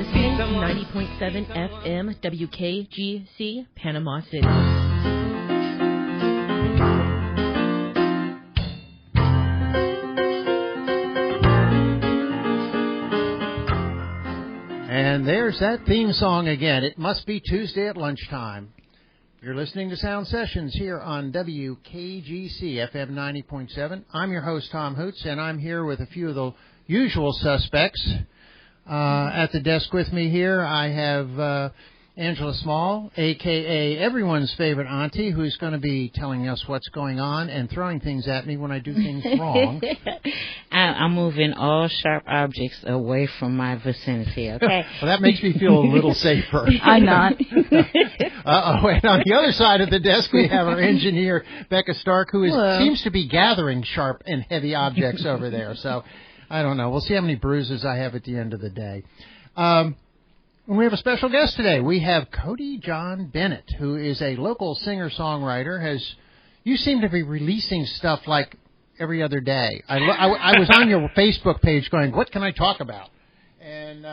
listening to 90.7 FM WKGC, Panama City. And there's that theme song again. It must be Tuesday at lunchtime. You're listening to Sound Sessions here on WKGC FM 90.7. I'm your host, Tom Hoots, and I'm here with a few of the usual suspects. At the desk with me here, I have Angela Small, a.k.a. everyone's favorite auntie, who's going to be telling us what's going on and throwing things at me when I do things wrong. I'm moving all sharp objects away from my vicinity, okay? Well, that makes me feel a little safer. I'm not. Uh-oh, and on the other side of the desk, we have our engineer, Becca Stark, who seems to be gathering sharp and heavy objects over there. So, I don't know. We'll see how many bruises I have at the end of the day. We have a special guest today. We have Cody John Bennett, who is a local singer-songwriter. You seem to be releasing stuff like every other day. I was on your Facebook page going, what can I talk about? And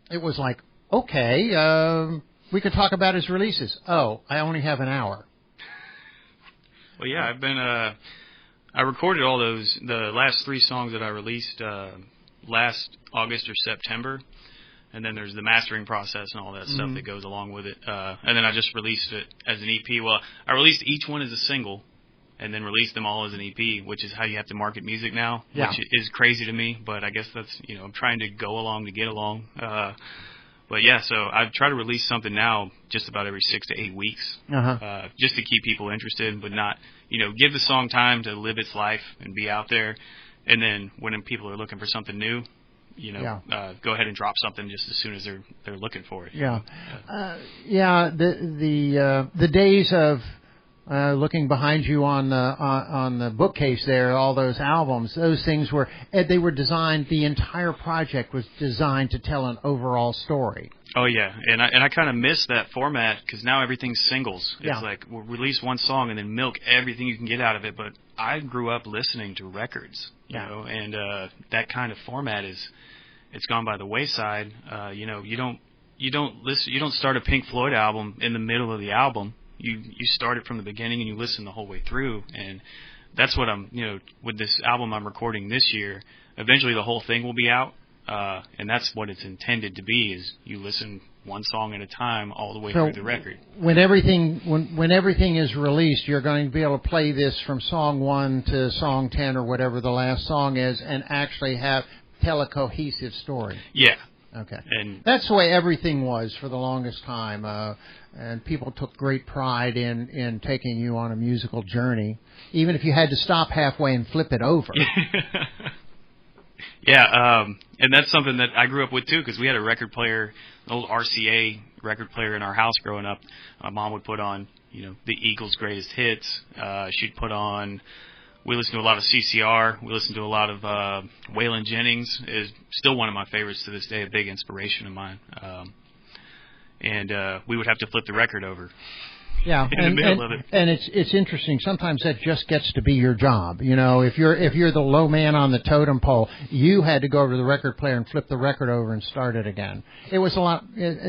it was like, okay, we could talk about his releases. Oh, I only have an hour. Well, yeah, I've been... I recorded all the last 3 songs that I released last August or September. And then there's the mastering process and all that stuff that goes along with it. And then I just released it as an EP. Well, I released each one as a single and then released them all as an EP, which is how you have to market music now, which is crazy to me. But I guess that's, I'm trying to go along to get along. But, yeah, so I try to release something now just about every 6 to 8 weeks just to keep people interested, but not, give the song time to live its life and be out there. And then when people are looking for something new, go ahead and drop something just as soon as they're looking for it. Yeah. The days of looking behind you on the bookcase there, all those albums, those things they were designed. The entire project was designed to tell an overall story. Oh yeah, and I kind of miss that format because now everything's singles. It's like we'll release one song and then milk everything you can get out of it. But I grew up listening to records, and that kind of format it's gone by the wayside. You don't start a Pink Floyd album in the middle of the album. You start it from the beginning and you listen the whole way through, and that's what I'm with this album I'm recording this year. Eventually the whole thing will be out, and that's what it's intended to be. Is you listen one song at a time all the way through the record. When everything is released, you're going to be able to play this from song 1 to song 10 or whatever the last song is, and actually tell a cohesive story. Yeah. Okay. And that's the way everything was for the longest time, and people took great pride in taking you on a musical journey, even if you had to stop halfway and flip it over. Yeah, and that's something that I grew up with, too, because we had a record player, an old RCA record player in our house growing up. My mom would put on, the Eagles' greatest hits. She'd put on... We listened to a lot of CCR. We listened to a lot of Waylon Jennings. Is still one of my favorites to this day, a big inspiration of mine. And we would have to flip the record over. Yeah, in the middle of it. And it's interesting. Sometimes that just gets to be your job. If you're the low man on the totem pole, you had to go over to the record player and flip the record over and start it again. It was a lot.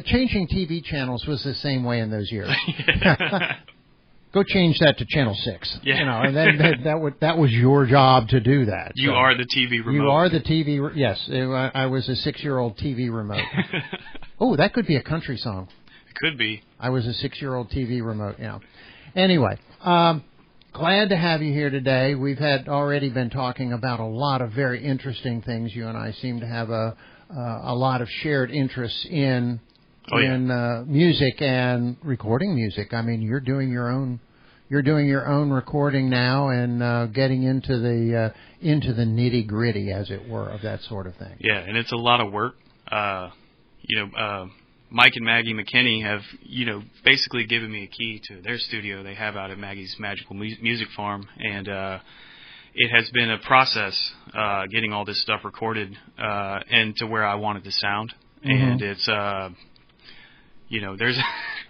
Changing TV channels was the same way in those years. Go change that to Channel 6. Yeah. And then that was your job to do that. You are the TV remote. You are the TV. Yes, I was a 6-year-old TV remote. Oh, that could be a country song. It could be. I was a 6-year-old TV remote. Yeah. Anyway, glad to have you here today. We've already been talking about a lot of very interesting things. You and I seem to have a lot of shared interests in music and recording music. I mean, you're doing your own recording now and getting into the nitty gritty, as it were, of that sort of thing. Yeah, and it's a lot of work. Mike and Maggie McKinney have basically given me a key to their studio they have out at Maggie's Magical Music Farm, and it has been a process getting all this stuff recorded and to where I wanted to sound. And it's there's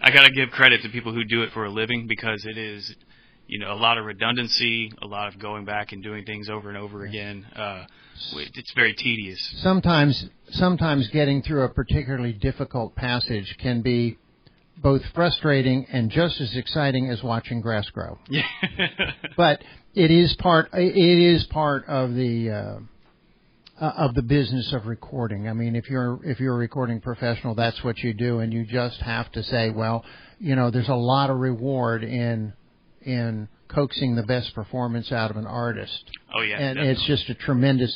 I got to give credit to people who do it for a living, because it is, a lot of redundancy, a lot of going back and doing things over and over again. It's very tedious. Sometimes getting through a particularly difficult passage can be both frustrating and just as exciting as watching grass grow. Yeah. But it is part of the business of recording. I mean, if you're a recording professional, that's what you do, and you just have to say, well, there's a lot of reward in coaxing the best performance out of an artist. Oh yeah. And definitely. it's just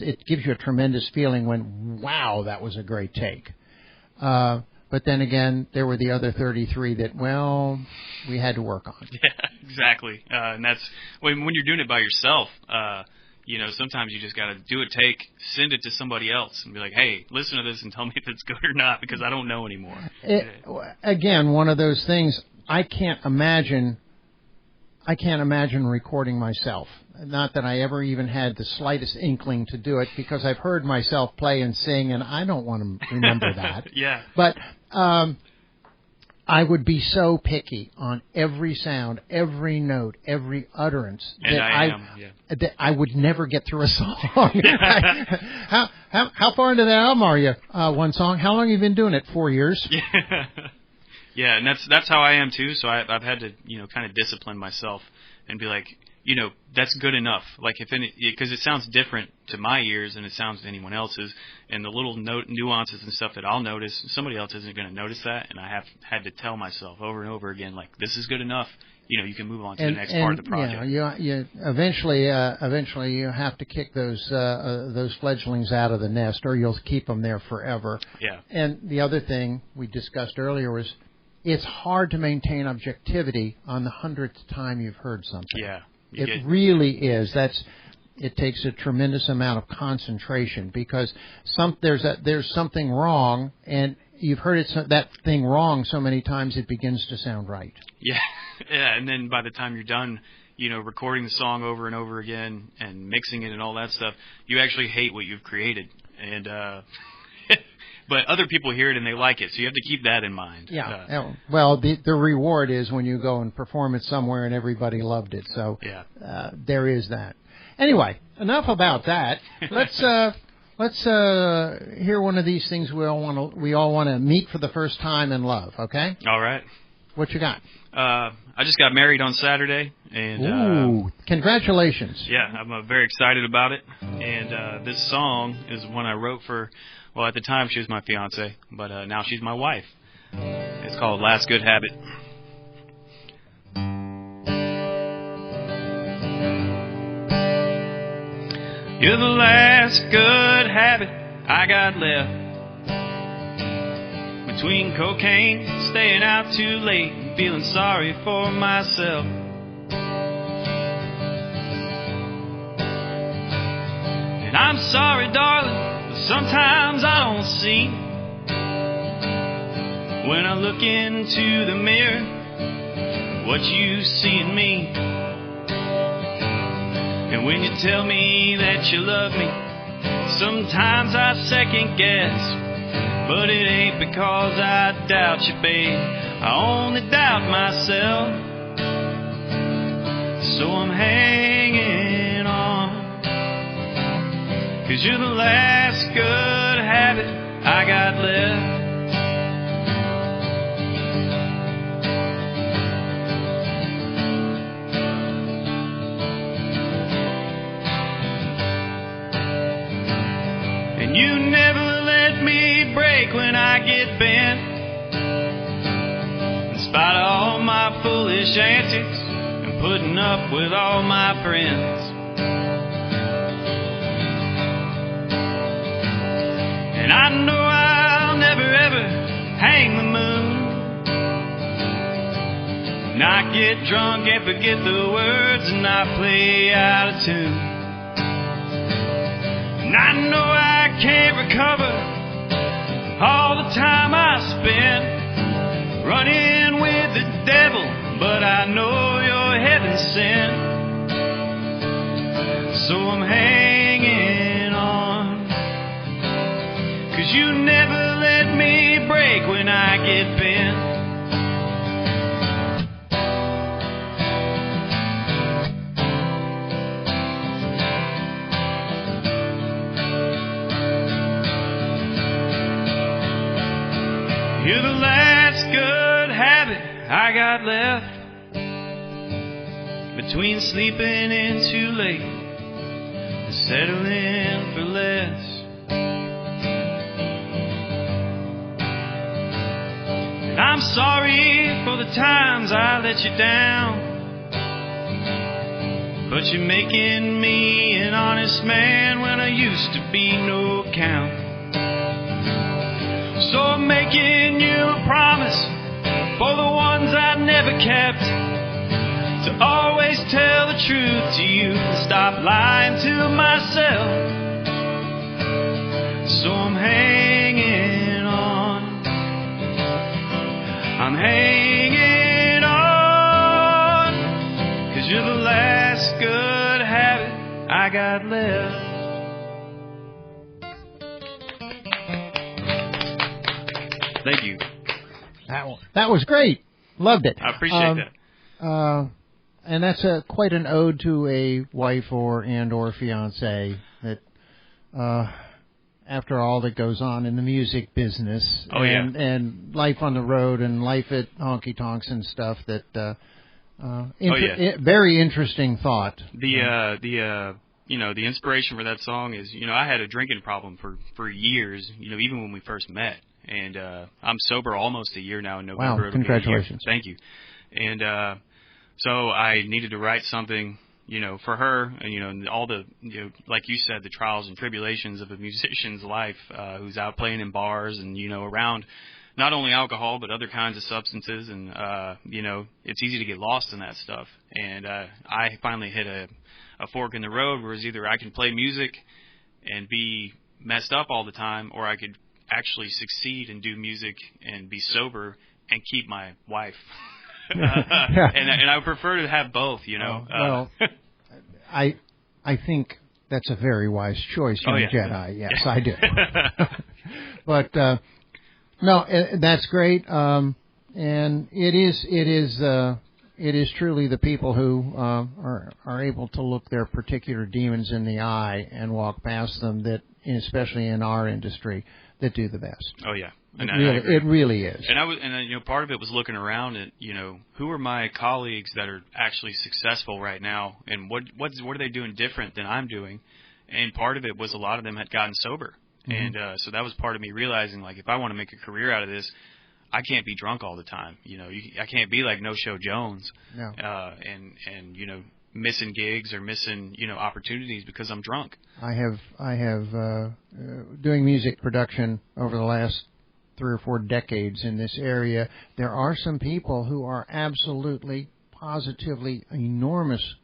it gives you a tremendous feeling when, wow, that was a great take. But then again, there were the other 33 that, well, we had to work on. Yeah, exactly. And that's when you're doing it by yourself. Sometimes you just got to do a take, send it to somebody else, and be like, hey, listen to this and tell me if it's good or not, because I don't know anymore. Again, one of those things, I can't imagine recording myself. Not that I ever even had the slightest inkling to do it, because I've heard myself play and sing, and I don't want to remember that. Yeah. But I would be so picky on every sound, every note, every utterance that I would never get through a song. How far into that album are you? One song. How long have you been doing it? 4 years. Yeah, and that's how I am too. So I've had to kind of discipline myself and be like, that's good enough. Like because it sounds different to my ears than it sounds to anyone else's, and the little nuances and stuff that I'll notice, somebody else isn't going to notice that, and I have had to tell myself over and over again, like, this is good enough. You can move on to the next part of the project. Yeah, you eventually you have to kick those fledglings out of the nest, or you'll keep them there forever. Yeah. And the other thing we discussed earlier was, it's hard to maintain objectivity on the 100th time you've heard something. Yeah. It really is. It takes a tremendous amount of concentration, because there's something wrong, and you've heard that thing wrong so many times it begins to sound right. Yeah, yeah. And then by the time you're done, recording the song over and over again and mixing it and all that stuff, you actually hate what you've created, and but other people hear it and they like it, so you have to keep that in mind. Yeah. Well, the reward is when you go and perform it somewhere and everybody loved it. So there is that. Anyway, enough about that. Let's hear one of these things we all want to meet for the first time and love. Okay. All right. What you got? I just got married on Saturday, and ooh, congratulations! Yeah, I'm very excited about it. And this song is one I wrote for. Well, at the time she was my fiance, but now she's my wife. It's called Last Good Habit. You're the last good habit I got left. Between cocaine, staying out too late, and feeling sorry for myself. And I'm sorry, darling, sometimes I don't see, when I look into the mirror, what you see in me. And when you tell me that you love me, sometimes I second guess. But it ain't because I doubt you, babe, I only doubt myself. So I'm hanging on, 'cause you're the last good habit I got left. And you never let me break when I get bent, in spite of all my foolish antics and putting up with all my friends. And I know I'll never ever hang the moon, not get drunk and forget the words and not play out of tune. And I know I can't recover all the time I spent running with the devil, but I know you're heaven sent. So I'm hanging on, 'cause you never let me break when I get bent. You're the last good habit I got left, between sleeping in too late and settling for less. And I'm sorry for the times I let you down, but you're making me an honest man when I used to be no count. So I'm making you a promise for the ones I never kept, to always tell the truth to you and stop lying to myself. So I'm hanging on, I'm hanging on, 'cause you're the last good habit I got left. Thank you. That was great. Loved it. I appreciate that. And that's quite an ode to a wife or fiance that, after all that goes on in the music business and life on the road and life at honky tonks and stuff, that very interesting thought. The inspiration for that song is, I had a drinking problem for years, even when we first met. And I'm sober almost a year now in November. Wow, congratulations. Thank you. And so I needed to write something, for her, and all the, like you said, the trials and tribulations of a musician's life, who's out playing in bars and, around not only alcohol but other kinds of substances. And, it's easy to get lost in that stuff. And I finally hit a fork in the road where it's either I can play music and be messed up all the time, or I could actually succeed and do music and be sober and keep my wife. And I would prefer to have both, well, I think that's a very wise choice, Jedi. Yes, I do. But no, that's great. And it is truly the people who are able to look their particular demons in the eye and walk past them, that, especially in our industry, that do the best. Oh yeah, and it really is. And part of it was looking around at, who are my colleagues that are actually successful right now, and what are they doing different than I'm doing? And part of it was a lot of them had gotten sober, and so that was part of me realizing, like, if I want to make a career out of this, I can't be drunk all the time. I can't be like No Show Jones, and missing gigs or missing opportunities because I'm drunk. I have doing music production over the last 3 or 4 decades in this area. There are some people who are absolutely, positively enormous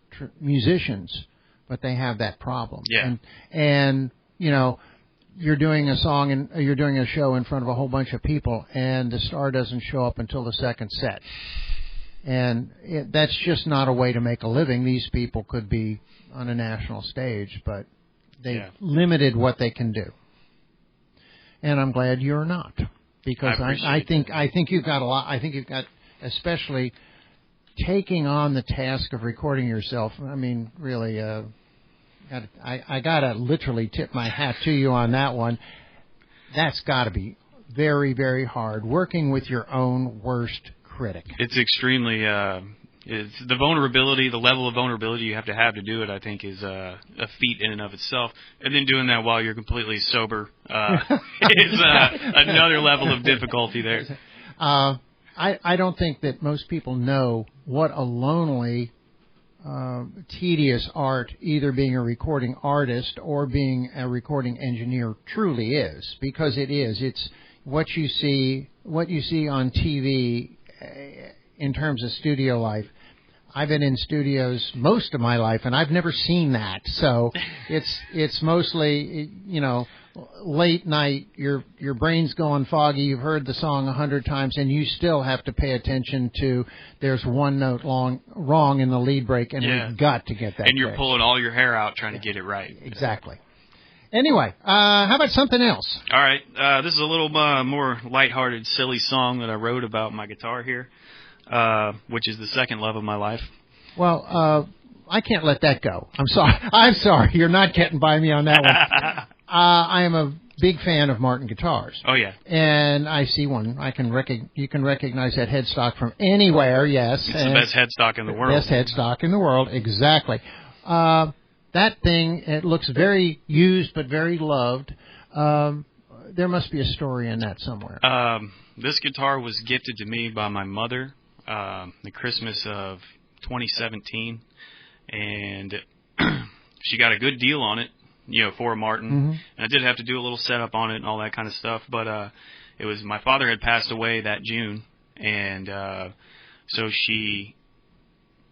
musicians, but they have that problem. Yeah. And you're doing a song and you're doing a show in front of a whole bunch of people, and the star doesn't show up until the second set. And that's just not a way to make a living. These people could be on a national stage, but they've limited what they can do. And I'm glad you're not, because I think you've got a lot. I think you've got, especially taking on the task of recording yourself. I mean, really, I gotta literally tip my hat to you on that one. That's got to be very, very hard, working with your own worst critic. It's extremely, it's the vulnerability, the level of vulnerability you have to do it, I think, is a feat in and of itself. And then doing that while you're completely sober is another level of difficulty there. I don't think that most people know what a lonely, tedious art either being a recording artist or being a recording engineer truly is, because it is. It's what you see on TV. In terms of studio life, I've been in studios most of my life, and I've never seen that. So it's mostly, late night. Your brain's going foggy. You've heard the song 100 times, and you still have to pay attention to. There's one note wrong in the lead break, and we've got to get that. And you're pulling all your hair out trying to get it right. Exactly. Anyway, how about something else? All right. This is a little more lighthearted, silly song that I wrote about my guitar here, which is the second love of my life. Well, I can't let that go. I'm sorry. You're not getting by me on that one. I am a big fan of Martin guitars. Oh, yeah. And I see one. You can recognize that headstock from anywhere, yes. It's the best headstock in the world. Best headstock in the world, exactly. That thing, it looks very used but very loved. There must be a story in that somewhere. This guitar was gifted to me by my mother the Christmas of 2017, and she got a good deal on it, for a Martin. Mm-hmm. And I did have to do a little setup on it and all that kind of stuff, but it was my father had passed away that June, and so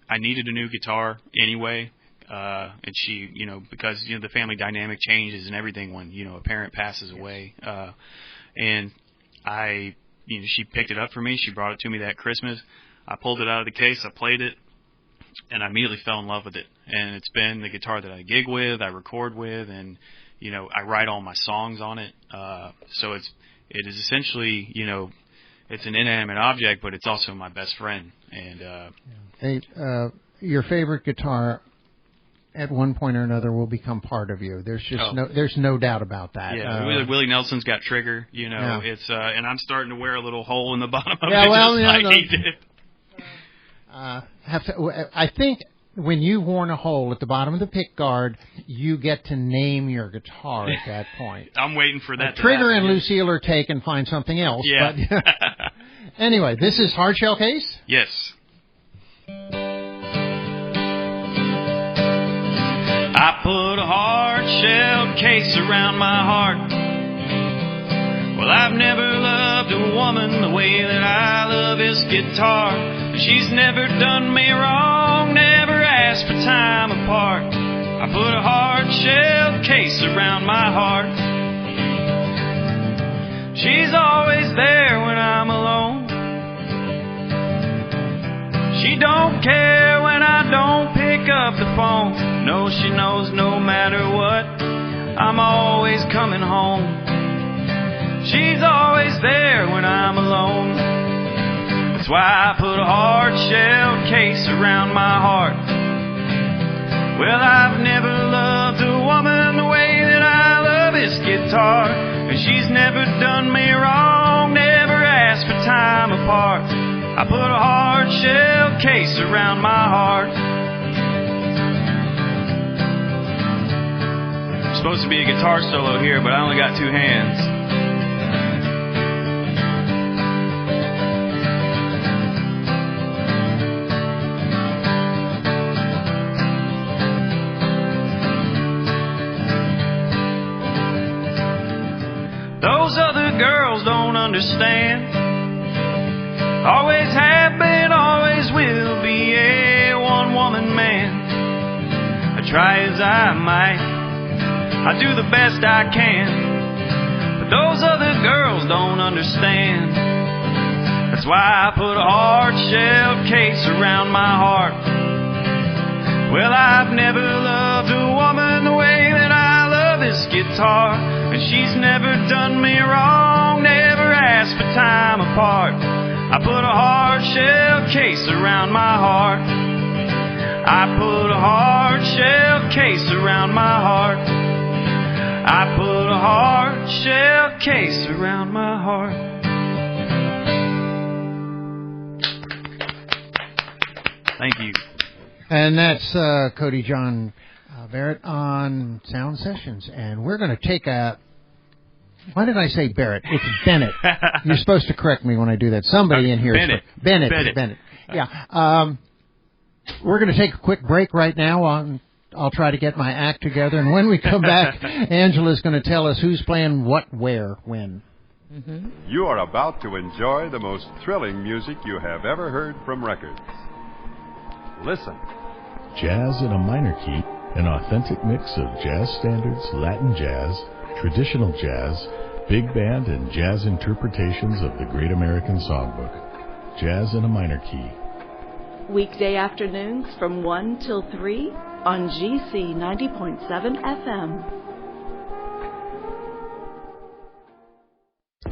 I needed a new guitar anyway. And she, because, the family dynamic changes and everything when, a parent passes away. And she picked it up for me. She brought it to me that Christmas. I pulled it out of the case. I played it, and I immediately fell in love with it. And it's been the guitar that I gig with, I record with, and, I write all my songs on it. So it is essentially, it's an inanimate object, but it's also my best friend. And, your favorite guitar at one point or another will become part of you. There's just there's no doubt about that. Yeah, Willie Nelson's got Trigger, it's and I'm starting to wear a little hole in the bottom of it he did. I think when you've worn a hole at the bottom of the pick guard, you get to name your guitar at that point. I'm waiting for that. Trigger and Lucille are taken, find something else. Yeah. But, anyway, this is Hardshell Case? Yes. I put a hard-shelled case around my heart. Well, I've never loved a woman the way that I love this guitar. She's never done me wrong, never asked for time apart. I put a hard-shelled case around my heart. She's always there when I'm alone. She don't care when I don't pick up the phone. No, she knows no matter what, I'm always coming home. She's always there when I'm alone. That's why I put a hard-shelled case around my heart. Well, I've never loved a woman the way that I love this guitar. And she's never done me wrong, never asked for time apart. I put a hard-shelled case around my heart. Supposed to be a guitar solo here, but I only got two hands. Those other girls don't understand. Always have been, always will be a one-woman man. I try as I might, I do the best I can, but those other girls don't understand. That's why I put a hard-shelled case around my heart. Well, I've never loved a woman the way that I love this guitar. And she's never done me wrong, never asked for time apart. I put a hard-shelled case around my heart. I put a hard-shelled case around my heart. I put a hard-shelled case around my heart. Thank you. And that's Cody John Bennett on Sound Sessions. And we're going to take a... Why did I say Barrett? It's Bennett. You're supposed to correct me when I do that. Somebody in here... Bennett. Yeah. We're going to take a quick break right now. I'll try to get my act together. And when we come back, Angela's going to tell us who's playing what, where, when. Mm-hmm. You are about to enjoy the most thrilling music you have ever heard from records. Listen. Jazz in a minor key, an authentic mix of jazz standards, Latin jazz, traditional jazz, big band, and jazz interpretations of the Great American Songbook. Jazz in a minor key. Weekday afternoons from 1 till 3 on GC 90.7 FM.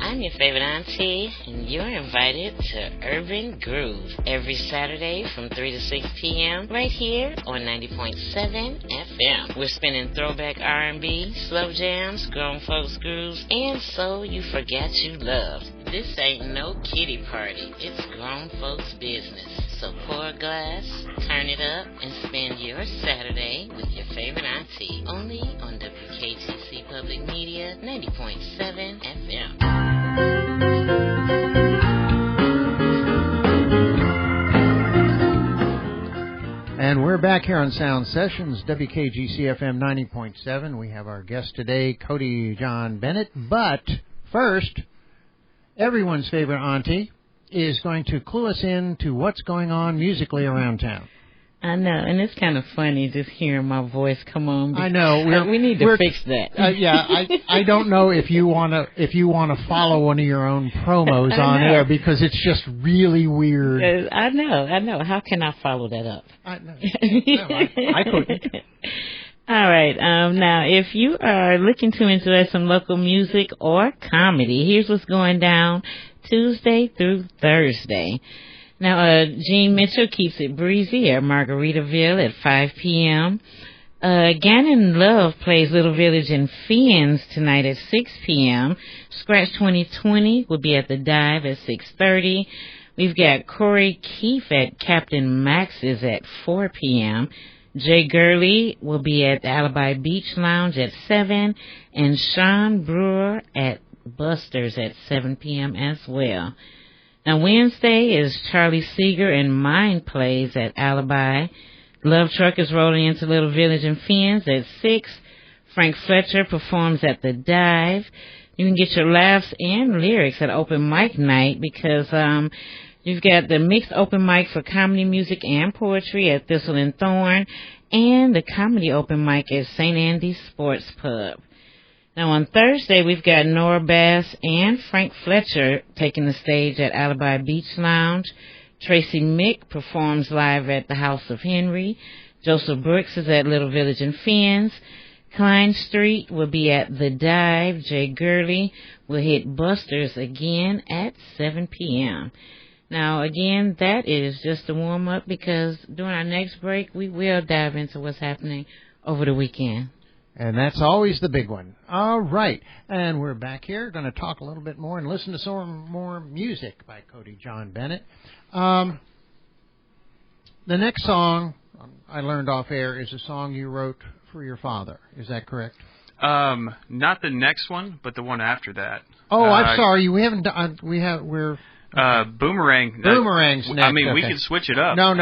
I I'm your favorite auntie, and you're invited to Urban Groove every Saturday from 3 to 6 p.m. right here on 90.7 FM. We're spinning throwback R&B, slow jams, grown folks grooves, and So You Forgot You Loved. This ain't no kiddie party. It's grown folks' business. So pour a glass, turn it up, and spend your Saturday with your favorite auntie. Only on WKGC Public Media 90.7 FM. And we're back here on Sound Sessions, WKGC FM 90.7. We have our guest today, Cody John Bennett. But first, everyone's favorite auntie is going to clue us in to what's going on musically around town. I know, and it's kind of funny just hearing my voice come on. I know. We need to fix that. I don't know if you want to follow one of your own promos on air because it's just really weird. I know. How can I follow that up? I couldn't. All right. Now, if you are looking to enjoy some local music or comedy, here's what's going down Tuesday through Thursday. Now, Gene Mitchell keeps it breezy at Margaritaville at 5 p.m. Gannon Love plays Little Village in Fiends tonight at 6 p.m. Scratch 2020 will be at the Dive at 6:30. We've got Corey Keefe at Captain Max's at 4 p.m. Jay Gurley will be at the Alibi Beach Lounge at 7, and Sean Brewer at Buster's at 7 p.m. as well. Now, Wednesday is Charlie Seeger and Mind Plays at Alibi. Love Truck is rolling into Little Village in Fiends at 6. Frank Fletcher performs at the Dive. You can get your laughs and lyrics at open mic night because you've got the mixed open mic for comedy, music, and poetry at Thistle and Thorn, and the comedy open mic at St. Andy's Sports Pub. Now, on Thursday, we've got Nora Bass and Frank Fletcher taking the stage at Alibi Beach Lounge. Tracy Mick performs live at the House of Henry. Joseph Brooks is at Little Village in Fiends. Klein Street will be at the Dive. Jay Gurley will hit Buster's again at 7 p.m. Now, again, that is just a warm-up because during our next break, we will dive into what's happening over the weekend. And that's always the big one. All right. And we're back here, going to talk a little bit more and listen to some more music by Cody John Bennett. The next song I learned off air is a song you wrote for your father. Is that correct? Not the next one, but the one after that. Oh, I'm sorry. We haven't done. We're. Boomerang. Boomerang's next. I mean, we could switch it up. No.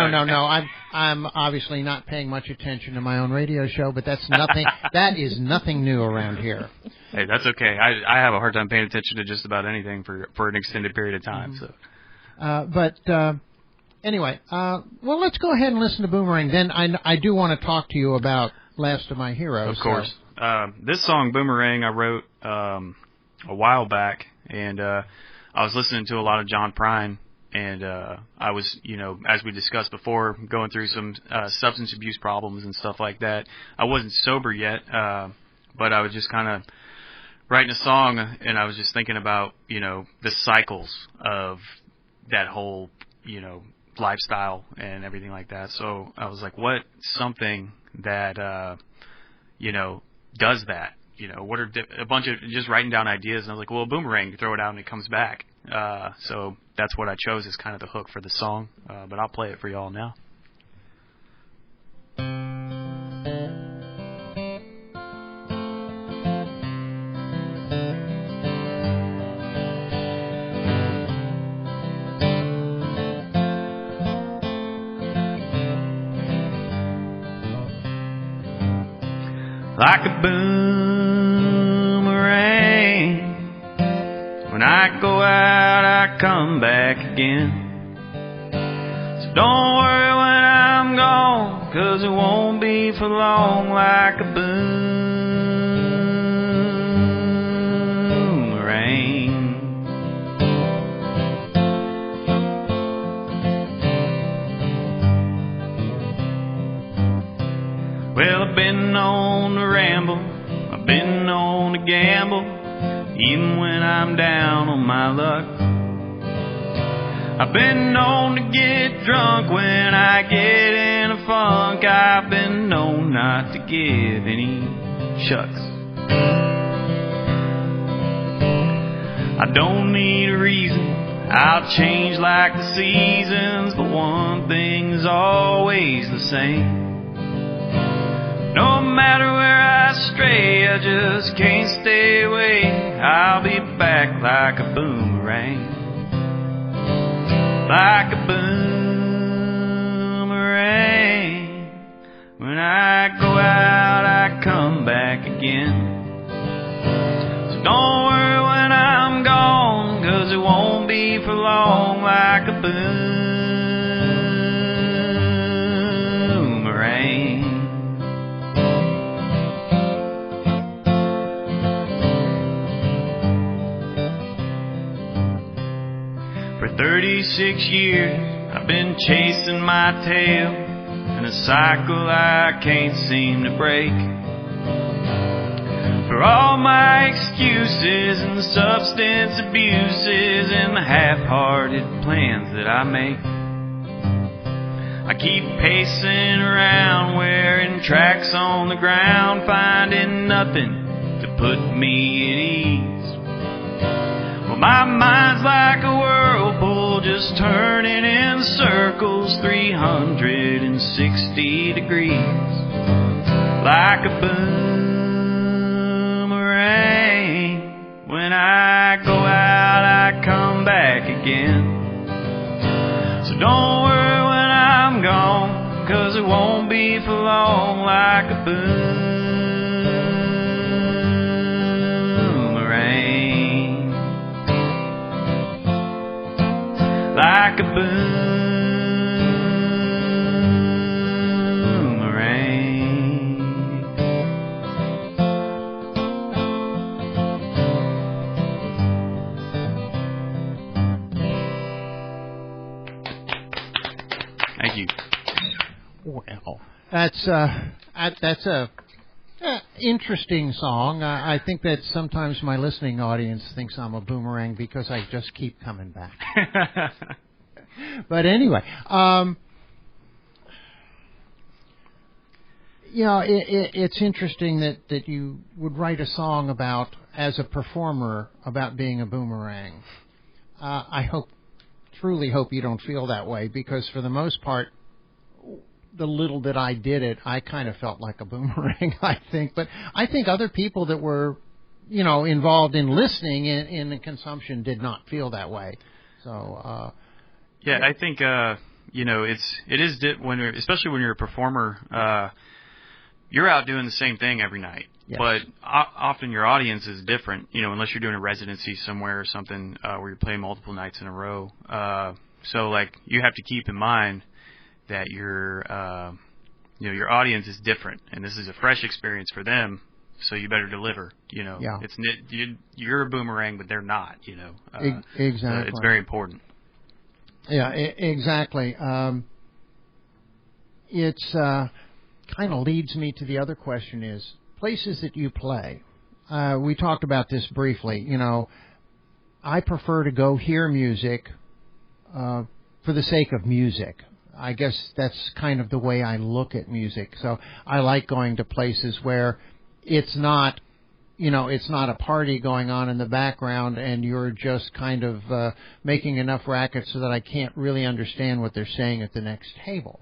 I'm obviously not paying much attention to my own radio show, but that's nothing. That is nothing new around here. Hey, that's okay. I have a hard time paying attention to just about anything for an extended period of time. So. Anyway, well, let's go ahead and listen to Boomerang. Then I do want to talk to you about Last of My Heroes. Of course. So. This song, Boomerang, I wrote a while back, and I was listening to a lot of John Prine, and I was, as we discussed before, going through some substance abuse problems and stuff like that. I wasn't sober yet, but I was just kind of writing a song, and I was just thinking about, the cycles of that whole, lifestyle and everything like that. So I was like, what something that, does that? What are a bunch of just writing down ideas, and I was like, well, Boomerang, you throw it out and it comes back. So that's what I chose as kind of the hook for the song, but I'll play it for y'all now. Like a boomerang, when I go out, I come back again. So don't worry when I'm gone, 'cause it won't be for long. Like a boomerang. Well, I've been on the ramble, I've been on the gamble, even when I'm down on my luck. I've been known to get drunk when I get in a funk. I've been known not to give any shucks. I don't need a reason, I'll change like the seasons, but one thing's always the same. No matter where I stray, I just can't stay away. I'll be back like a boomerang. Like a boomerang. When I go out, I come back again. So don't worry when I'm gone, 'cause it won't be for long. Like a boomerang. For 36 years, I've been chasing my tail in a cycle I can't seem to break. For all my excuses and substance abuses and the half-hearted plans that I make, I keep pacing around, wearing tracks on the ground, finding nothing to put me at ease. Well, my mind's like a whirlpool, just turning in circles, 360 degrees. Like a boomerang. When I go out, I come back again. So don't worry when I'm gone, 'cause it won't be for long. Like a boomerang. Like a boomerang. Thank you. Well, that's a interesting song. I think that sometimes my listening audience thinks I'm a boomerang because I just keep coming back. But anyway, it's interesting that you would write a song about, as a performer, about being a boomerang. I truly hope you don't feel that way, because for the most part, the little that I did it, I kind of felt like a boomerang, I think. But I think other people that were, involved in listening in the consumption did not feel that way. So, yeah, I think, especially when you're a performer, you're out doing the same thing every night. Yes. But often your audience is different, unless you're doing a residency somewhere or something where you're playing multiple nights in a row. So, like, you have to keep in mind that your audience is different, and this is a fresh experience for them. So you better deliver. Yeah. You're a boomerang, but they're not. Exactly. So it's very important. Yeah, exactly. It's kind of leads me to the other question: is places that you play. We talked about this briefly. I prefer to go hear music for the sake of music. I guess that's kind of the way I look at music. So I like going to places where it's not, it's not a party going on in the background and you're just kind of making enough racket so that I can't really understand what they're saying at the next table.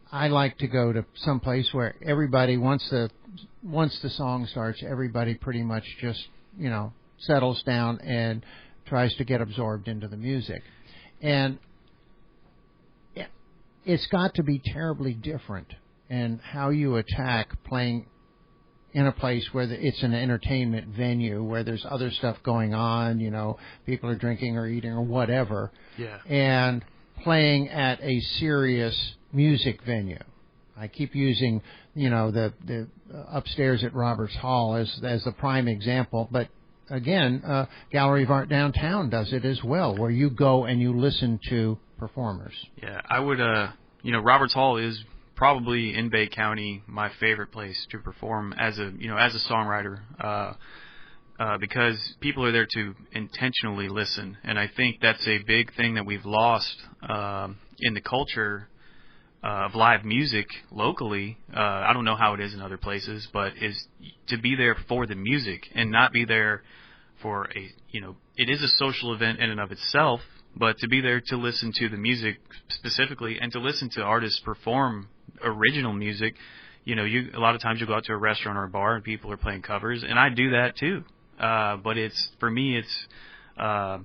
I like to go to some place where everybody, once the song starts, everybody pretty much just, settles down and tries to get absorbed into the music. And it's got to be terribly different in how you attack playing in a place where it's an entertainment venue, where there's other stuff going on, people are drinking or eating or whatever, yeah, and playing at a serious music venue. I keep using, the upstairs at Roberts Hall as the prime example, but again, Gallery of Art downtown does it as well, where you go and you listen to performers. Yeah, I would, Roberts Hall is probably in Bay County my favorite place to perform as a songwriter. because people are there to intentionally listen. And I think that's a big thing that we've lost in the culture of live music locally. I don't know how it is in other places, but is to be there for the music and not be there for it is a social event in and of itself, but to be there to listen to the music specifically and to listen to artists perform original music. A lot of times you go out to a restaurant or a bar and people are playing covers, and I do that too. But for me, a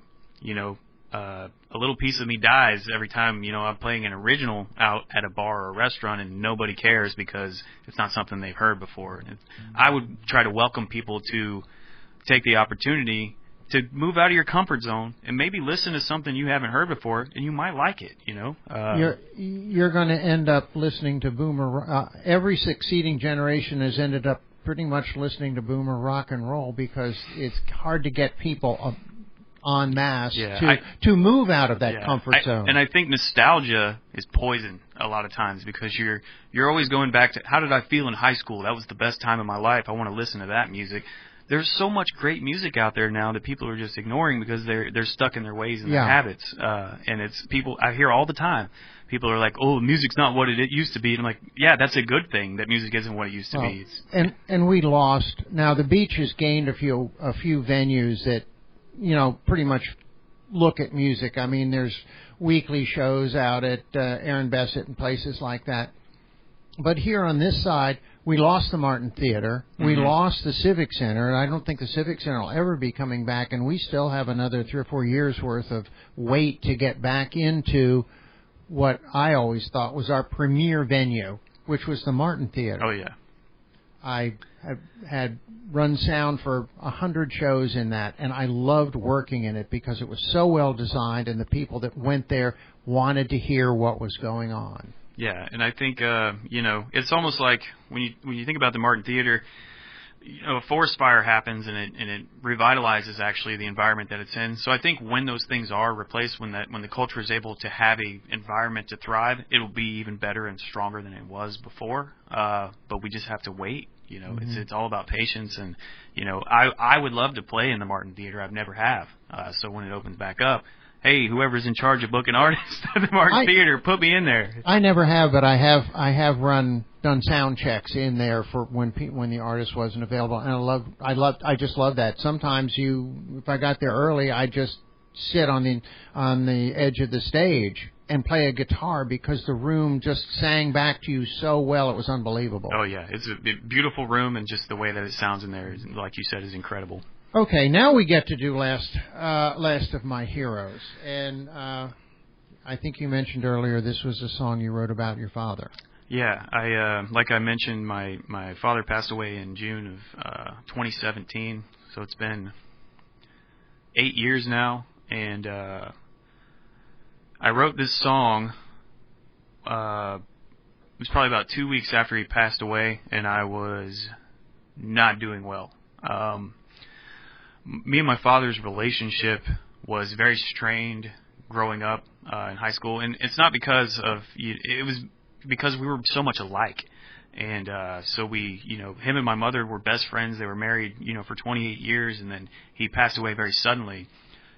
little piece of me dies every time, I'm playing an original out at a bar or a restaurant and nobody cares because it's not something they've heard before. And I would try to welcome people to take the opportunity to move out of your comfort zone and maybe listen to something you haven't heard before, and you might like it, You're going to end up listening to boomer. Every succeeding generation has ended up pretty much listening to boomer rock and roll because it's hard to get people en masse to move out of that comfort zone. And I think nostalgia is poison a lot of times because you're always going back to how did I feel in high school? That was the best time of my life. I want to listen to that music. There's so much great music out there now that people are just ignoring because they're stuck in their ways and their habits. And it's people I hear all the time. People are like, "Oh, music's not what it used to be." And I'm like, "Yeah, that's a good thing that music isn't what it used to be." And we lost. Now the Beach has gained a few venues that pretty much look at music. I mean, there's weekly shows out at Aaron Bessett and places like that. But here on this side, we lost the Martin Theater. Mm-hmm. We lost the Civic Center, and I don't think the Civic Center will ever be coming back, and we still have another 3 or 4 years' worth of wait to get back into what I always thought was our premier venue, which was the Martin Theater. Oh, yeah. I had run sound for 100 shows in that, and I loved working in it because it was so well designed, and the people that went there wanted to hear what was going on. Yeah, and I think it's almost like when you think about the Martin Theater, a forest fire happens and it revitalizes actually the environment that it's in. So I think when those things are replaced, when the culture is able to have a environment to thrive, it'll be even better and stronger than it was before. But we just have to wait. Mm-hmm. It's all about patience, and I would love to play in the Martin Theater. I've never have. So when it opens back up, hey, whoever's in charge of booking artists at the Martin Theater, put me in there. I never have, but I have done sound checks in there for when the artist wasn't available, and I just love that. Sometimes if I got there early, I just sit on the edge of the stage and play a guitar because the room just sang back to you so well, it was unbelievable. Oh yeah, it's a beautiful room, and just the way that it sounds in there, like you said, is incredible. Okay, now we get to do Last of My Heroes, and I think you mentioned earlier this was a song you wrote about your father. Yeah, like I mentioned, my father passed away in June of 2017, so it's been 8 years now, and I wrote this song. It was probably about 2 weeks after he passed away, and I was not doing well. Me and my father's relationship was very strained growing up in high school, and it's not because it was because we were so much alike, and so him and my mother were best friends. They were married, for 28 years, and then he passed away very suddenly,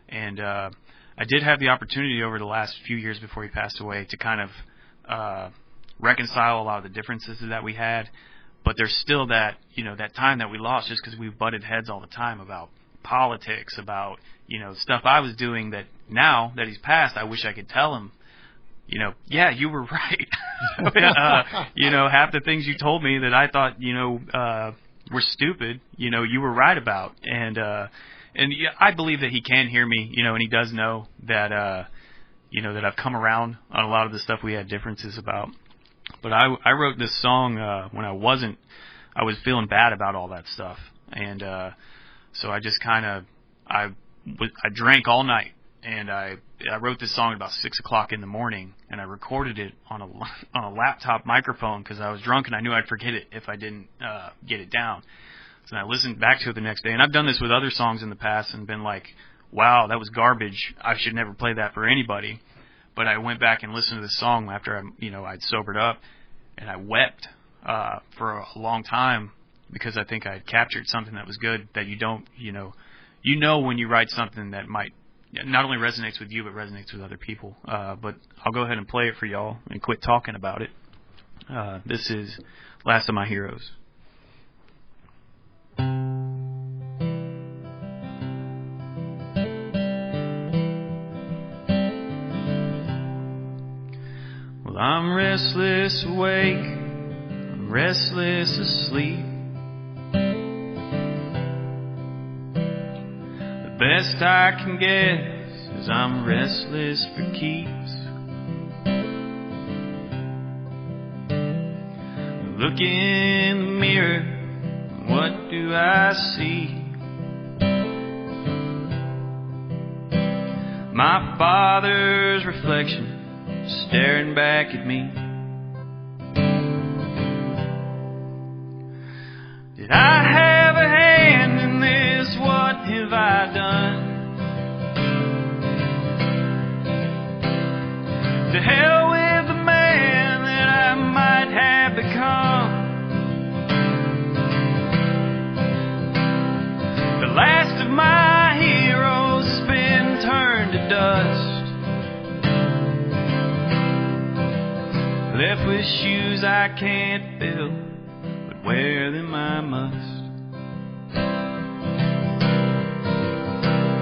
and I did have the opportunity over the last few years before he passed away to kind of reconcile a lot of the differences that we had, but there's still that time that we lost just because we butted heads all the time about politics, about stuff I was doing that now that he's passed, I wish I could tell him, yeah, you were right. Half the things you told me that I thought were stupid, you were right about, and yeah, I believe that he can hear me, and he does know that that I've come around on a lot of the stuff we had differences about. But I wrote this song when I was feeling bad about all that stuff, and so I just I drank all night, and I wrote this song at about 6 o'clock in the morning, and I recorded it on a laptop microphone because I was drunk and I knew I'd forget it if I didn't get it down. So I listened back to it the next day, and I've done this with other songs in the past and been like, wow, that was garbage. I should never play that for anybody. But I went back and listened to the song after I'd sobered up, and I wept for a long time because I think I had captured something that was good that you don't, you know when you write something that might not only resonates with you but resonates with other people. But I'll go ahead and play it for y'all and quit talking about it. This is Last of My Heroes. Well, I'm restless awake, I'm restless asleep. The best I can guess is I'm restless for keeps. Look in the mirror, what do I see? My father's reflection staring back at me. Did I have a hand in this? What have I done? To hell with the man that I might have become. The last of my heroes has been turned to dust. Left with shoes I can't fill, but wear them I must.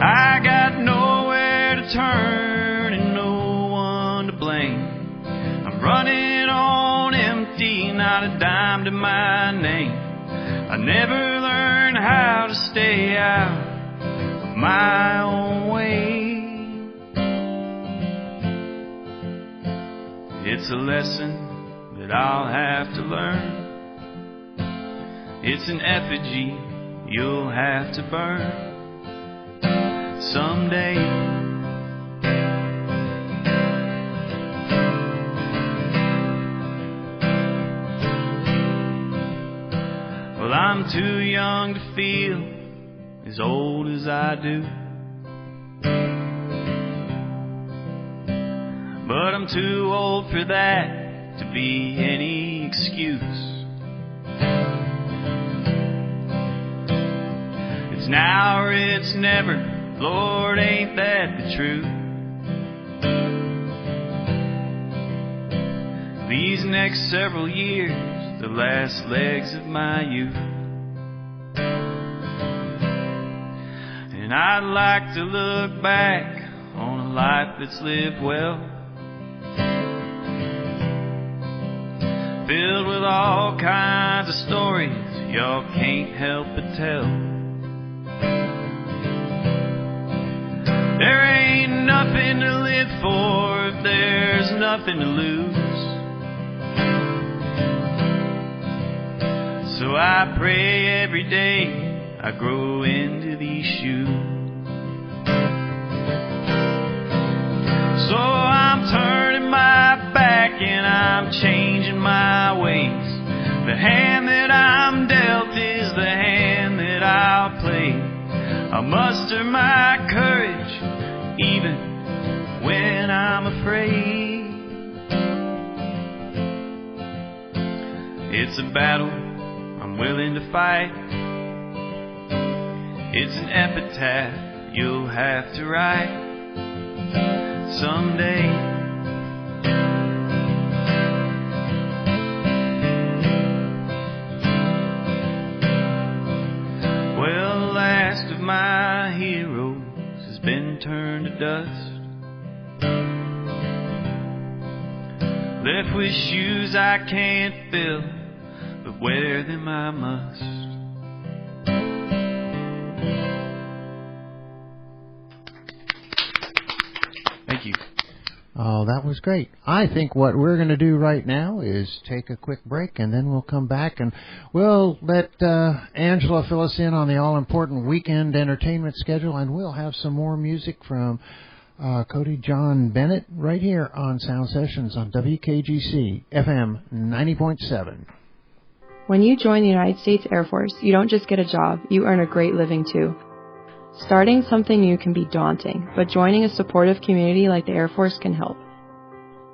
I got nowhere to turn and no one to blame. I'm running on empty, not a dime to my name. I never learned how to stay out of my own way. It's a lesson that I'll have to learn. It's an effigy you'll have to burn someday. Well, I'm too young to feel as old as I do. But I'm too old for that to be any excuse. It's now or it's never, Lord, ain't that the truth? These next several years, the last legs of my youth. And I'd like to look back on a life that's lived well, filled with all kinds of stories y'all can't help but tell. There ain't nothing to live for if there's nothing to lose. So I pray every day I grow into these shoes. So I'm turning my back and I'm changing my ways. The hand that I'm dealt is the hand that I'll play. I'll muster my courage even when I'm afraid. It's a battle I'm willing to fight. It's an epitaph you'll have to write someday. My heroes has been turned to dust. Left with shoes I can't fill, but wear them I must. Thank you. Oh, that was great. I think what we're going to do right now is take a quick break, and then we'll come back, and we'll let Angela fill us in on the all-important weekend entertainment schedule, and we'll have some more music from Cody John Bennett right here on Sound Sessions on WKGC FM 90.7. When you join the United States Air Force, you don't just get a job, you earn a great living too. Starting something new can be daunting, but joining a supportive community like the Air Force can help.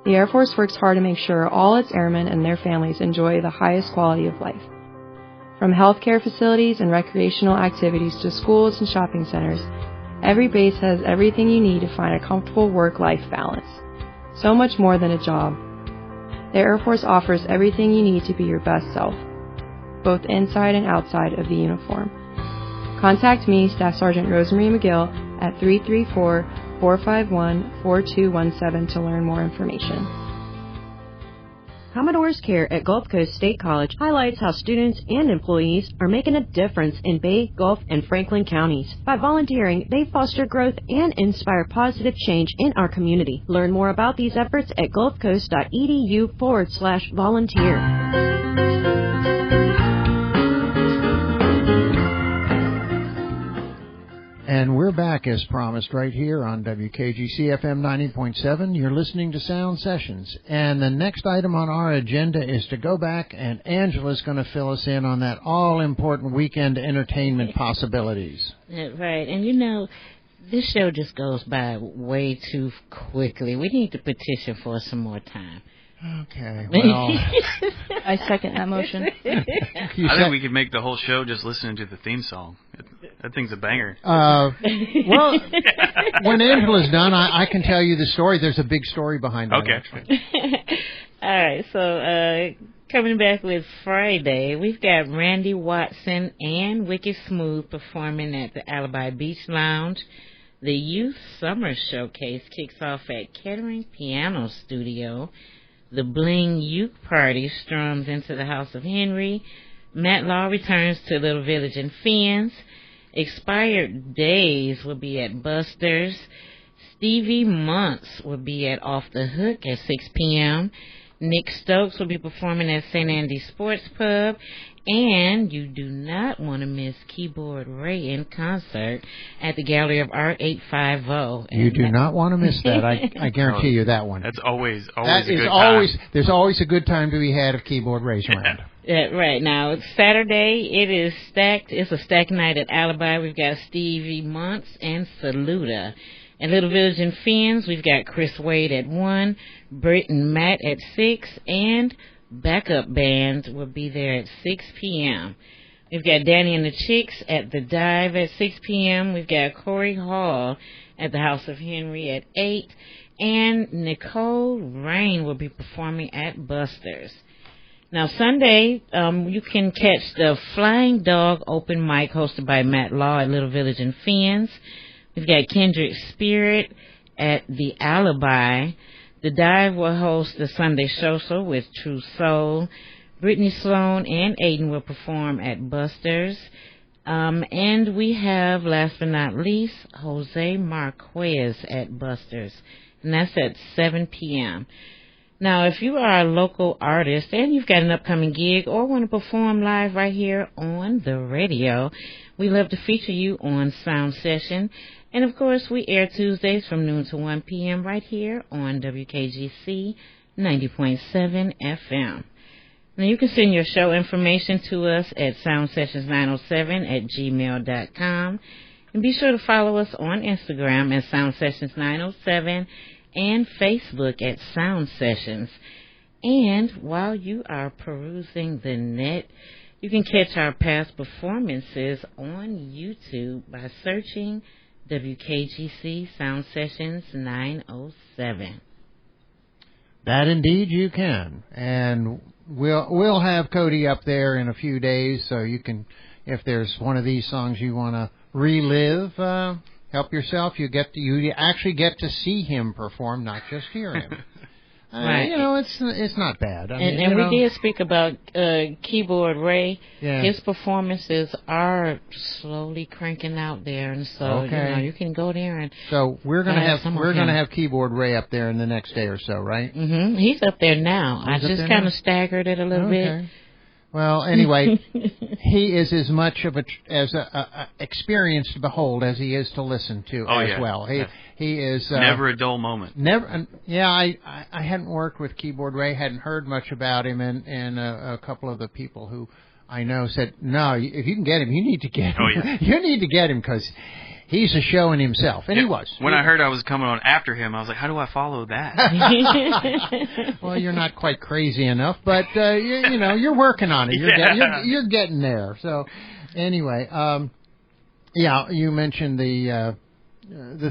The Air Force works hard to make sure all its airmen and their families enjoy the highest quality of life. From healthcare facilities and recreational activities to schools and shopping centers, every base has everything you need to find a comfortable work-life balance. So much more than a job. The Air Force offers everything you need to be your best self, both inside and outside of the uniform. Contact me, Staff Sergeant Rosemary McGill, at 334-451-4217 to learn more information. Commodore's Care at Gulf Coast State College highlights how students and employees are making a difference in Bay, Gulf, and Franklin counties. By volunteering, they foster growth and inspire positive change in our community. Learn more about these efforts at gulfcoast.edu/volunteer. And we're back as promised right here on WKGC FM 90.7. You're listening to Sound Sessions. And the next item on our agenda is to go back, and Angela's going to fill us in on that all-important weekend entertainment possibilities. Right. And, you know, this show just goes by way too quickly. We need to petition for some more time. Okay, well... I second that motion. I think we could make the whole show just listening to the theme song. That thing's a banger. Well, when Angela's done, I can tell you the story. There's a big story behind that. Okay. All right, so coming back with Friday, we've got Randy Watson and Wicked Smooth performing at the Alibi Beach Lounge. The Youth Summer Showcase kicks off at Kettering Piano Studio. The Bling Youth Party strums into the House of Henry. Matt Law returns to Little Village and Fiends. Expired Days will be at Buster's. Stevie Months will be at Off the Hook at 6 p.m. Nick Stokes will be performing at St. Andy's Sports Pub. And you do not want to miss Keyboard Ray in concert at the Gallery of Art 850. You do not want to miss that. I guarantee you that one. That's always that a good time. There's always a good time to be had if Keyboard Ray's around. Right. Now, it's Saturday. It is stacked. It's a stacked night at Alibi. We've got Stevie Months and Saluda. At Little Village and Fiends, we've got Chris Wade at 1, Britt and Matt at 6, and backup band will be there at 6 p.m. We've got Danny and the Chicks at the Dive at 6 p.m. We've got Corey Hall at the House of Henry at 8, and Nicole Rain will be performing at Buster's. Now, Sunday, you can catch the Flying Dog open mic hosted by Matt Law at Little Village and Fiends. We've got Kendrick Spirit at the Alibi. The Dive will host the Sunday Social with True Soul. Brittany Sloan and Aiden will perform at Buster's. And we have, last but not least, Jose Marquez at Buster's. And that's at 7 p.m. Now, if you are a local artist and you've got an upcoming gig or want to perform live right here on the radio, we love to feature you on Sound Session. And, of course, we air Tuesdays from noon to 1 p.m. right here on WKGC 90.7 FM. Now, you can send your show information to us at soundsessions907@gmail.com. And be sure to follow us on Instagram at soundsessions907 and Facebook at Sound Sessions. And while you are perusing the net, you can catch our past performances on YouTube by searching WKGC Sound Sessions 907. That indeed you can. And we'll have Cody up there in a few days, so you can, if there's one of these songs you want to relive, help yourself. You actually get to see him perform, not just hear him. Right. You know, it's not bad. And we did speak about Keyboard Ray. Yeah. His performances are slowly cranking out there, and so you can go there and. So we're gonna have Keyboard Ray up there in the next day or so, right? Mm-hmm. He's up there now. I just kind of staggered it a little bit. Well, anyway, he is as much of a experience to behold as he is to listen to well. He is never a dull moment. Never. Yeah, I hadn't worked with Keyboard Ray, hadn't heard much about him, and a couple of the people who I know said, no, if you can get him, you need to get him. Oh, yeah. You need to get him because he's a show in himself, and he was. When I heard I was coming on after him, I was like, how do I follow that? Well, you're not quite crazy enough, but you're working on it. You're getting there. So, anyway, you mentioned the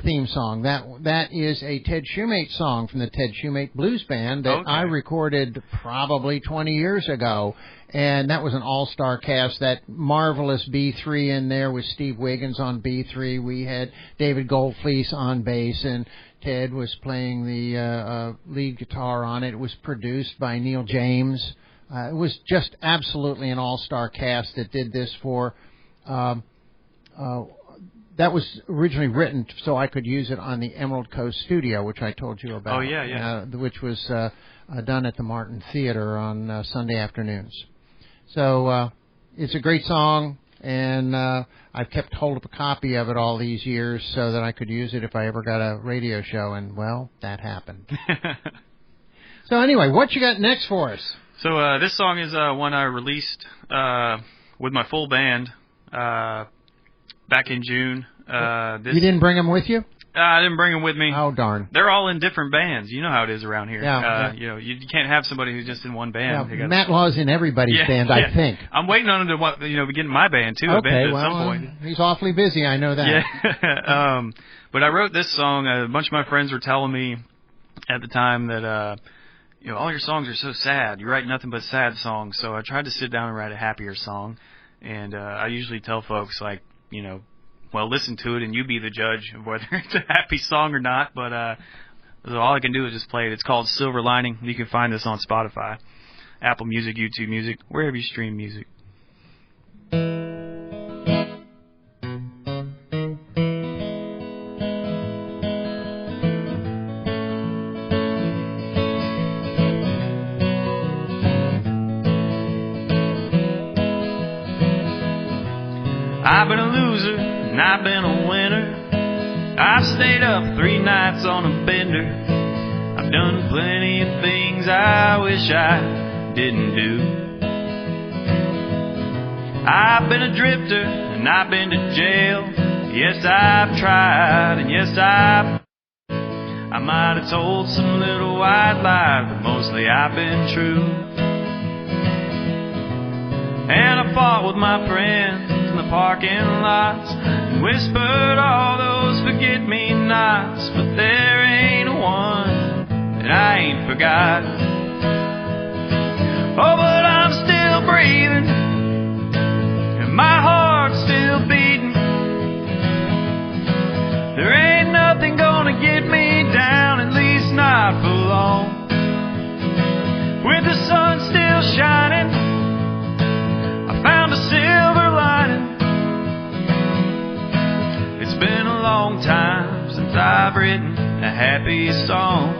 theme song. That is a Ted Shoemate song from the Ted Shoemate Blues Band that I recorded probably 20 years ago. And that was an all-star cast. That marvelous B3 in there with Steve Wiggins on B3. We had David Goldfleece on bass, and Ted was playing the lead guitar on it. It was produced by Neil James. It was just absolutely an all-star cast that did this for... that was originally written so I could use it on the Emerald Coast Studio, which I told you about. Oh, yeah. Which was done at the Martin Theater on Sunday afternoons. So it's a great song, and I've kept hold of a copy of it all these years so that I could use it if I ever got a radio show, and, well, that happened. So anyway, what you got next for us? So this song is one I released with my full band back in June. You didn't bring them with you? I didn't bring them with me. Oh, darn. They're all in different bands. You know how it is around here. Yeah. You can't have somebody who's just in one band. Yeah, Matt Law's in everybody's band, I think. I'm waiting on him to be getting my band, too, at some point. He's awfully busy, I know that. Yeah. But I wrote this song. A bunch of my friends were telling me at the time that, all your songs are so sad. You write nothing but sad songs. So I tried to sit down and write a happier song. And I usually tell folks, like, well, listen to it and you be the judge of whether it's a happy song or not. But all I can do is just play it. It's called Silver Lining. You can find this on Spotify, Apple Music, YouTube Music, wherever you stream music. I've been a loser, and I've been a winner. I've stayed up 3 nights on a bender. I've done plenty of things I wish I didn't do. I've been a drifter, and I've been to jail. Yes, I've tried, and yes, I might have told some little white lies, but mostly I've been true. And I fought with my friends in the parking lots and whispered all those forget-me-nots, but there ain't one that I ain't forgot. Oh, but I'm still breathing and my heart's still beating. There ain't nothing gonna get me down, at least not for long. With the sun still shining, found a silver lining. It's been a long time since I've written a happy song.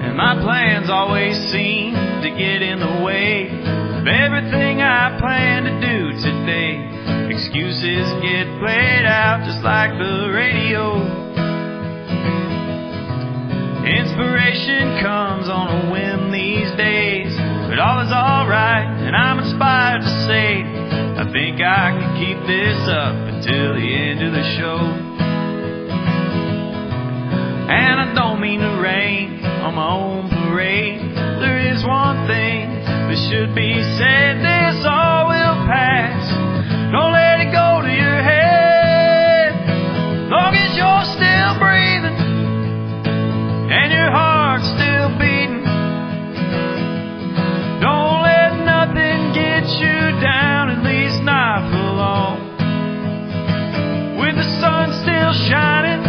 And my plans always seem to get in the way of everything I plan to do today. Excuses get played out just like the radio. Inspiration comes on a whim these days, but all is alright, and I'm inspired to say I think I can keep this up until the end of the show. And I don't mean to rain on my own parade. There is one thing that should be said: this all will pass. Don't let it go to your head. Long as you're still breathing and your heart's still beating, don't let nothing get you down, at least not for long. With the sun still shining,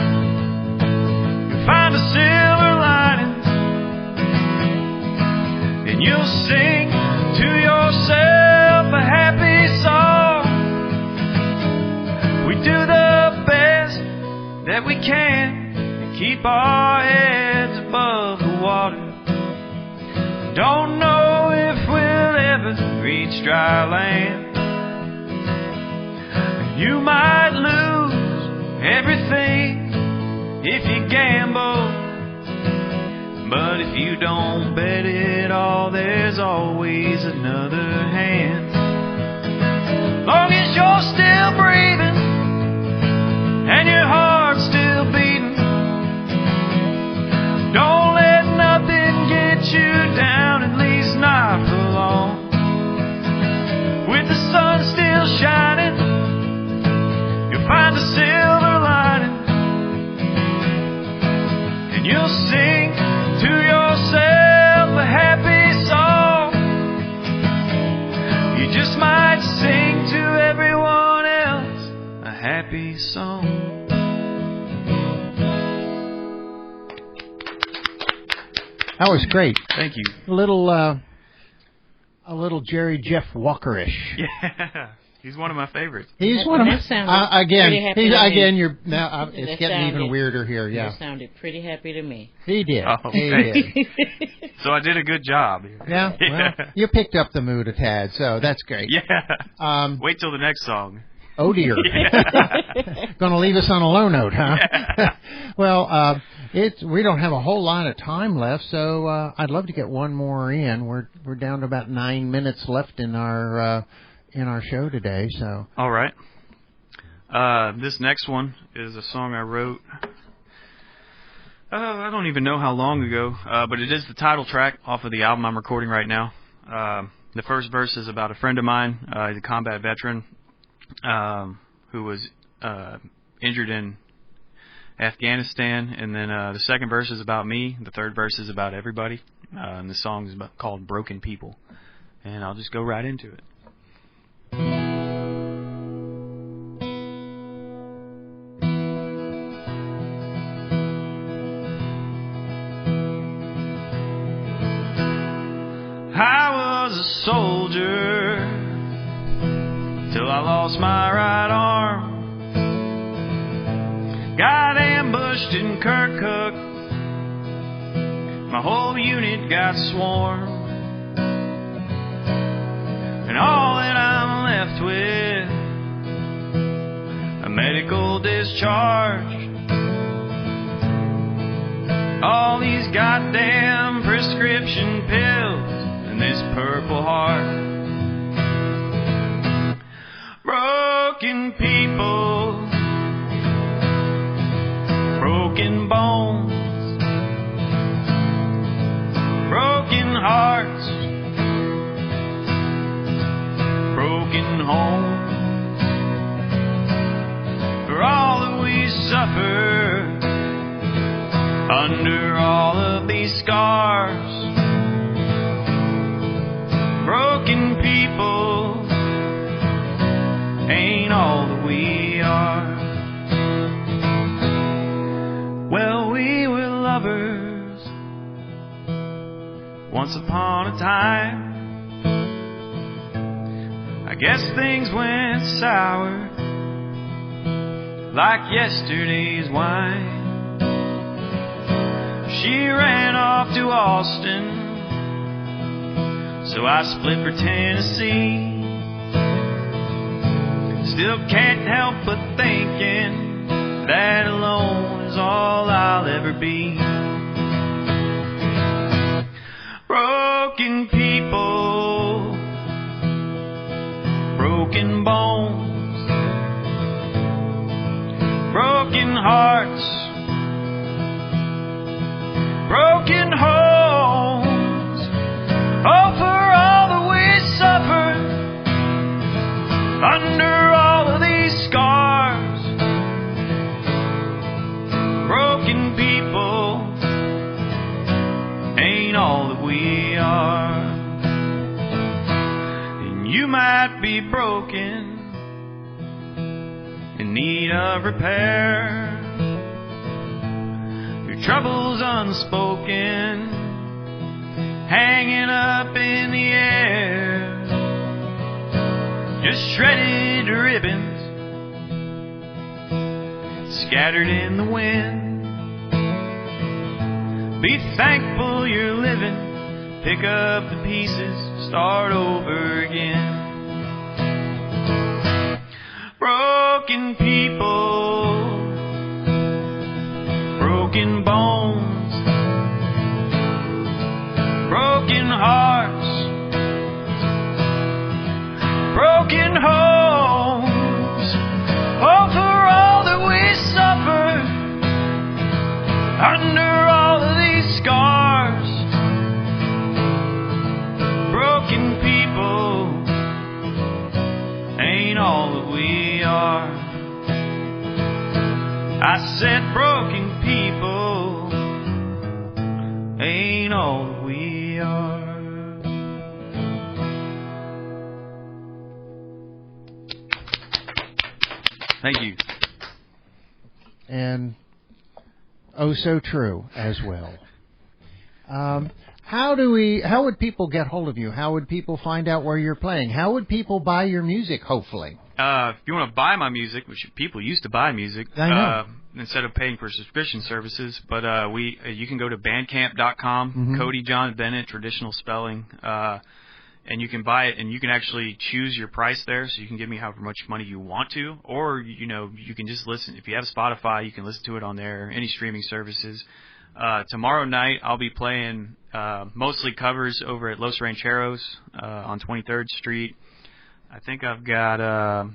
you'll find a silver lining, and you'll sing to yourself a happy song. We do the best that we can and keep our heads above the water. Don't know if we'll ever reach dry land. You might lose everything if you gamble. But if you don't bet it all, there's always another hand. Long as you're still breathing and your heart's still beating, don't let nothing get you down, at least not for long. With the sun still shining, you'll find a silver lining, and you'll sing to yourself a happy song. You just might sing to everyone else a happy song. That was great. Thank you. A little Jerry Jeff Walker-ish. Yeah, he's one of my favorites. He's one of my again. You're now. It's That getting even sounded- weirder here. Yeah, That sounded pretty happy to me. he did. Oh, He thank did. So I did a good job. Yeah, well, you picked up the mood a tad, so that's great. Yeah. Wait till the next song. Oh dear. Going to leave us on a low note, huh? Yeah. Well, we don't have a whole lot of time left, so I'd love to get one more in. We're down to about 9 minutes left in our show today. So. All right. This next one is a song I wrote. I don't even know how long ago, but it is the title track off of the album I'm recording right now. The first verse is about a friend of mine, he's a combat veteran, who was injured in Afghanistan, and then the second verse is about me, the third verse is about everybody, and the song is called Broken People, and I'll just go right into it. I was a soldier till I lost my right arm. Got ambushed in Kirkuk. My whole unit got swarmed. And all that I'm left with, a medical discharge. All these goddamn prescription pills and this Purple Heart. Broken people, broken bones, broken hearts, broken homes. For all that we suffer under all of these scars. Broken people ain't all that we are. Well, we were lovers once upon a time. I guess things went sour like yesterday's wine. She ran off to Austin, so I split for Tennessee. Still can't help but thinking that alone is all I'll ever be. Broken people, broken bones, broken hearts, broken homes. Oh, for all that we suffered under all of these scars. Broken people ain't all that we are. And you might be broken, in need of repair. Your troubles unspoken, hanging up in the air. Just shredded ribbons scattered in the wind. Be thankful you're living. Pick up the pieces, start over again. Broken people, Under all of these scars, broken people ain't all that we are. I said broken people ain't all that we are. Thank you. And oh, so true as well. How would people get hold of you? How would people find out where you're playing? How would people buy your music, hopefully? If you want to buy my music, which people used to buy music, I know. Instead of paying for subscription services, but you can go to bandcamp.com, Mm-hmm. Cody John Bennett, traditional spelling, and you can buy it, and you can actually choose your price there, so you can give me however much money you want to, or, you can just listen. If you have Spotify, you can listen to it on there, any streaming services. Tomorrow night, I'll be playing mostly covers over at Los Rancheros on 23rd Street. I think I've got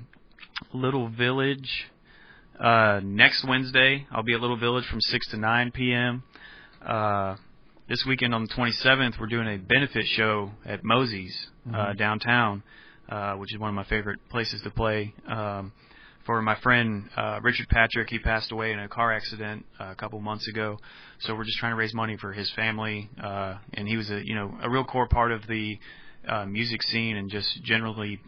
Little Village. Next Wednesday, I'll be at Little Village from 6 to 9 p.m. This weekend on the 27th, we're doing a benefit show at Mosey's downtown, which is one of my favorite places to play. For my friend Richard Patrick, he passed away in a car accident a couple months ago. So we're just trying to raise money for his family, and he was a real core part of the music scene, and just generally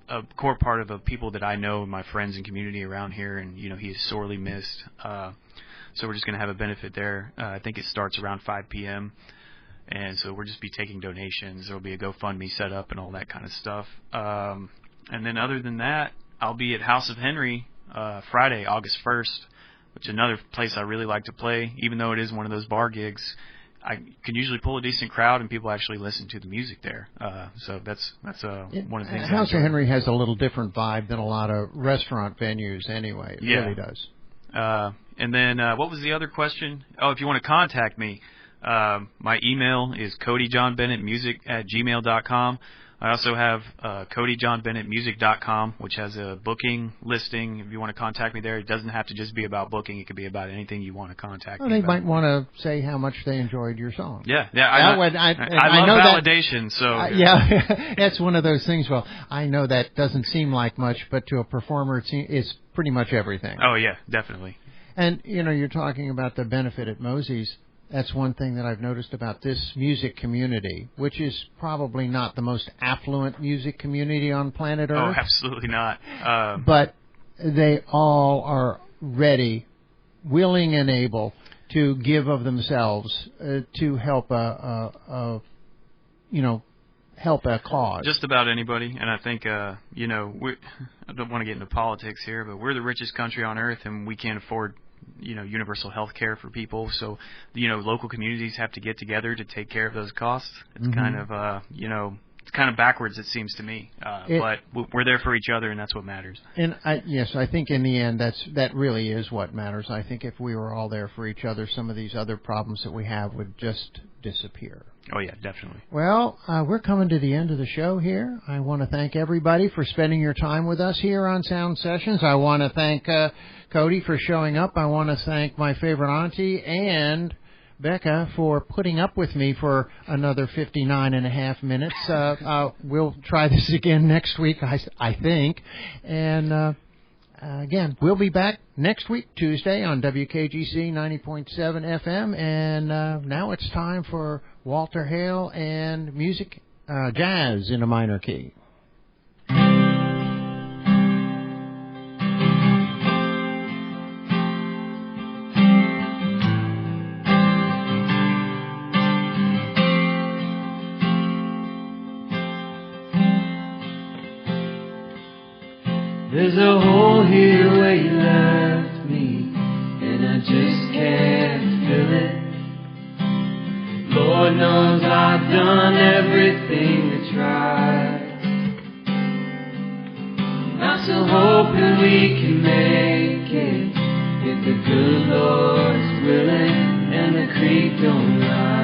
a core part of the people that I know, my friends and community around here, and he is sorely missed. So we're just going to have a benefit there. I think it starts around 5 p.m. And so we'll just be taking donations. There will be a GoFundMe set up and all that kind of stuff. And then other than that, I'll be at House of Henry Friday, August 1st, which is another place I really like to play. Even though it is one of those bar gigs, I can usually pull a decent crowd, and people actually listen to the music there. So that's one of the things. House of Henry has a little different vibe than a lot of restaurant venues anyway. It really does. And then what was the other question? Oh, if you want to contact me, my email is codyjohnbennettmusic@gmail.com. I also have codyjohnbennettmusic.com, which has a booking listing. If you want to contact me there, it doesn't have to just be about booking. It could be about anything you want to contact me about. They might want to say how much they enjoyed your song. Yeah. I love validation. Yeah, that's one of those things. Well, I know that doesn't seem like much, but to a performer, it's pretty much everything. Oh, yeah, definitely. And, you're talking about the benefit at Mosey's. That's one thing that I've noticed about this music community, which is probably not the most affluent music community on planet Earth. Oh, absolutely not. But they all are ready, willing, and able to give of themselves to help help a cause. Just about anybody. And I think, I don't want to get into politics here, but we're the richest country on earth, and we can't afford universal health care for people. So, local communities have to get together to take care of those costs. It's kind of, it's kind of backwards, it seems to me. But we're there for each other, and that's what matters. And I think in the end, that really is what matters. I think if we were all there for each other, some of these other problems that we have would just disappear. Oh, yeah, definitely. Well, we're coming to the end of the show here. I want to thank everybody for spending your time with us here on Sound Sessions. I want to thank Cody for showing up. I want to thank my favorite auntie and Becca for putting up with me for another 59 and a half minutes. We'll try this again next week, I think. And again, we'll be back next week, Tuesday, on WKGC 90.7 FM. And now it's time for Walter Hale and music, jazz in a minor key. There's a hole here where you left me, and I just can't fill it. Lord knows I've done everything to try. I'm still hoping we can make it, if the good Lord's willing and the creek don't rise.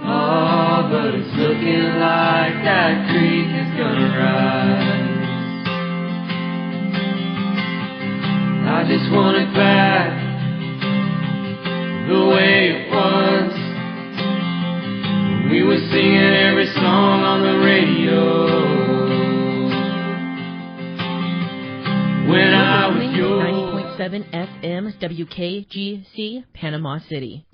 Oh, but it's looking like that creek is gonna rise. I just want it back the way it was. We were singing every song on the radio. When I was yours. 90.7 FM WKGC, Panama City.